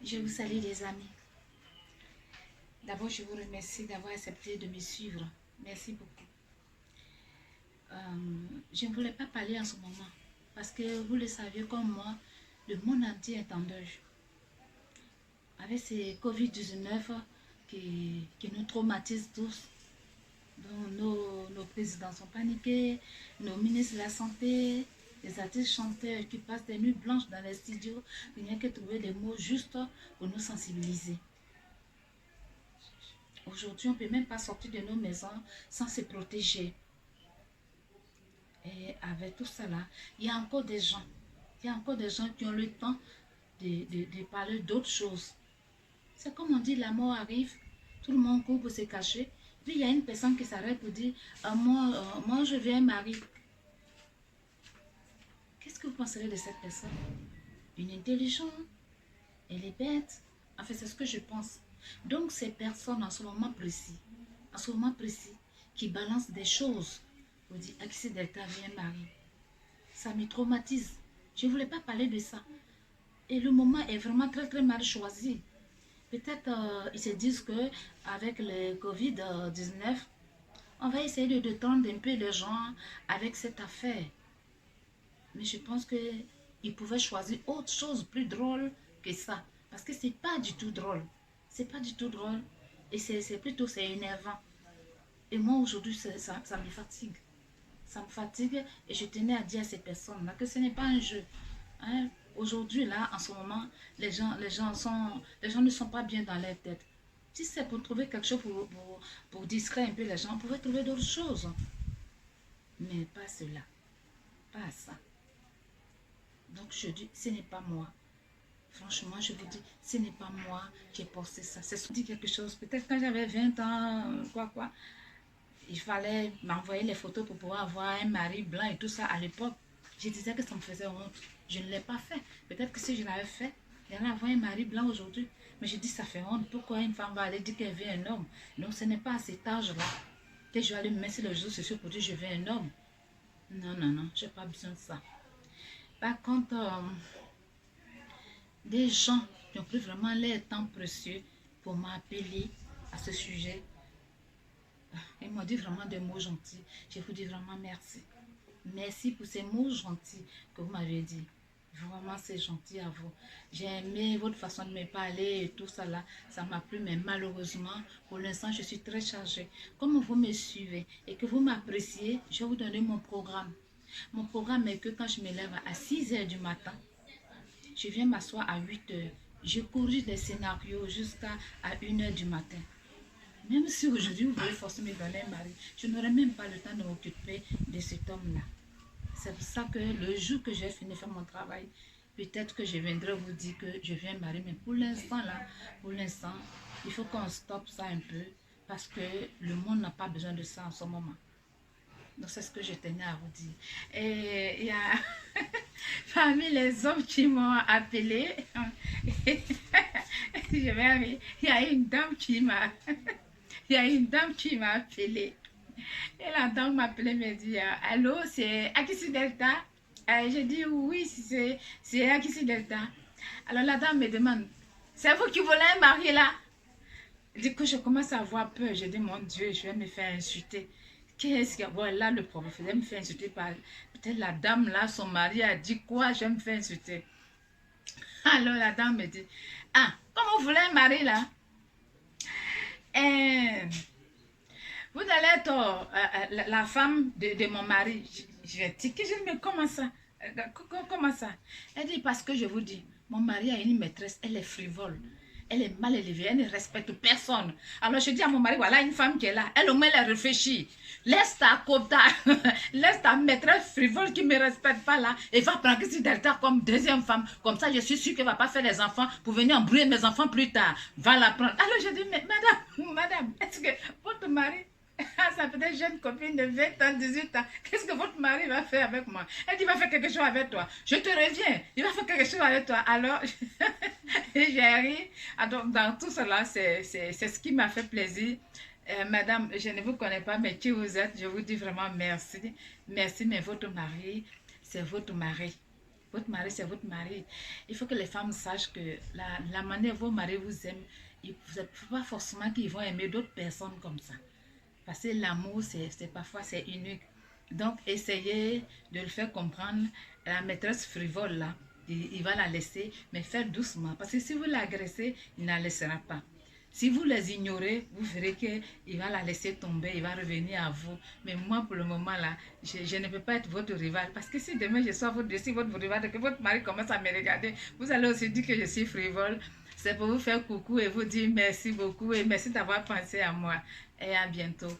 Je vous salue les amis. D'abord, je vous remercie d'avoir accepté de me suivre. Merci beaucoup. Je ne voulais pas parler en ce moment parce que vous le savez comme moi, le monde entier est en deuil. Avec ces Covid-19 qui nous traumatisent tous, donc nos présidents sont paniqués, nos ministres de la Santé, les artistes chanteurs qui passent des nuits blanches dans les studios, rien que trouver des mots justes pour nous sensibiliser. Aujourd'hui, on ne peut même pas sortir de nos maisons sans se protéger. Et avec tout cela, il y a encore des gens. Il y a encore des gens qui ont le temps de parler d'autres choses. C'est comme on dit, la mort arrive, tout le monde court pour se cacher. Puis il y a une personne qui s'arrête pour dire, moi je veux un mari. Qu'est-ce que vous penserez de cette personne? Une intelligente? Elle est bête? En fait, c'est ce que je pense. Donc ces personnes en ce moment précis, qui balancent des choses, vous dites, Axi Delta vient mari. Ça me traumatise. Je ne voulais pas parler de ça. Et le moment est vraiment très très mal choisi. Peut-être ils se disent que avec le Covid-19, on va essayer de détendre un peu les gens avec cette affaire. Mais je pense qu'ils pouvaient choisir autre chose plus drôle que ça. Parce que c'est pas du tout drôle. C'est pas du tout drôle. Et c'est énervant. Et moi aujourd'hui, ça me fatigue. Ça me fatigue et je tenais à dire à ces personnes-là que ce n'est pas un jeu. Hein? Aujourd'hui, là, en ce moment, les gens ne sont pas bien dans leur tête. Si c'est pour trouver quelque chose pour distraire un peu les gens, on pouvait trouver d'autres choses. Mais pas cela. Pas ça. Donc je dis, ce n'est pas moi. Franchement, je vous dis, ce n'est pas moi qui ai posté ça. C'est ce qui dit quelque chose. Peut-être quand j'avais 20 ans, quoi. Il fallait m'envoyer les photos pour pouvoir avoir un mari blanc et tout ça à l'époque. Je disais que ça me faisait honte. Je ne l'ai pas fait. Peut-être que si je l'avais fait, j'allais avoir un mari blanc aujourd'hui. Mais je dis, ça fait honte. Pourquoi une femme va aller dire qu'elle veut un homme? Non, ce n'est pas à cet âge-là que je vais aller me mettre sur les réseaux sociaux pour dire que je veux un homme. Non, non, non, je n'ai pas besoin de ça. Par contre, des gens qui ont pris vraiment leur temps précieux pour m'appeler à ce sujet, ils m'ont dit vraiment des mots gentils. Je vous dis vraiment merci. Merci pour ces mots gentils que vous m'avez dit. Vraiment, c'est gentil à vous. J'ai aimé votre façon de me parler et tout ça là. Ça m'a plu, mais malheureusement, pour l'instant, je suis très chargée. Comme vous me suivez et que vous m'appréciez, je vais vous donner mon programme. Mon programme est que quand je me lève à 6 h du matin, je viens m'asseoir à 8 h. Je corrige les scénarios jusqu'à 1 h du matin. Même si aujourd'hui vous voulez forcément me donner un mari, je n'aurai même pas le temps de m'occuper de cet homme-là. C'est pour ça que le jour que j'ai fini de faire mon travail, peut-être que je viendrai vous dire que je viens me marier. Mais pour l'instant, il faut qu'on stoppe ça un peu parce que le monde n'a pas besoin de ça en ce moment. Donc c'est ce que je tenais à vous dire. Et il y a parmi les hommes qui m'ont appelé, il y a une dame qui m'a appelé. Et la dame m'a appelé, me dit, allô, c'est Akissi Delta? J'ai dit, oui, c'est Akissi Delta. Alors la dame me demande, c'est vous qui voulez un mari là? Du coup, je commence à avoir peur. Je dis, mon Dieu, je vais me faire insulter. Qu'est-ce qu'il y a? Bon, là, le problème, je vais me faire insulter par... Peut-être la dame là, son mari a dit quoi? Je vais me faire insulter. Alors la dame me dit, ah, comment vous voulez un mari là? Vous allez être la femme de mon mari. Je vais dire que je me comment ça? Comment ça? Elle dit parce que je vous dis, mon mari a une maîtresse, elle est frivole. Elle est mal élevée, elle ne respecte personne. Alors je dis à mon mari, voilà une femme qui est là. Elle au moins elle réfléchit. Laisse ta quota, laisse ta maîtresse frivole qui ne me respecte pas là. Et va prendre Akissi Delta comme deuxième femme. Comme ça, je suis sûre qu'elle ne va pas faire les enfants pour venir embrouiller mes enfants plus tard. Va la prendre. Alors je dis, mais madame, est-ce que votre mari... Ça peut être jeune copine de 20 ans, 18 ans. Qu'est-ce que votre mari va faire avec moi? Elle dit, il va faire quelque chose avec toi. Je te reviens. Il va faire quelque chose avec toi. Alors, j'ai ri. Donc, dans tout cela, c'est ce qui m'a fait plaisir. Madame, je ne vous connais pas, mais qui vous êtes, je vous dis vraiment merci. Merci, mais votre mari, c'est votre mari. Votre mari, c'est votre mari. Il faut que les femmes sachent que la manière dont vos maris vous aiment, vous n'êtes pas forcément qu'ils vont aimer d'autres personnes comme ça. Parce que l'amour, parfois, c'est unique. Donc, essayez de le faire comprendre. La maîtresse frivole, là, il va la laisser, mais faire doucement. Parce que si vous l'agressez, il ne la laissera pas. Si vous les ignorez, vous verrez qu'il va la laisser tomber, il va revenir à vous. Mais moi, pour le moment, là, je ne peux pas être votre rival. Parce que si demain je sois votre rival, et que votre mari commence à me regarder, vous allez aussi dire que je suis frivole. C'est pour vous faire coucou et vous dire merci beaucoup et merci d'avoir pensé à moi. Et à bientôt.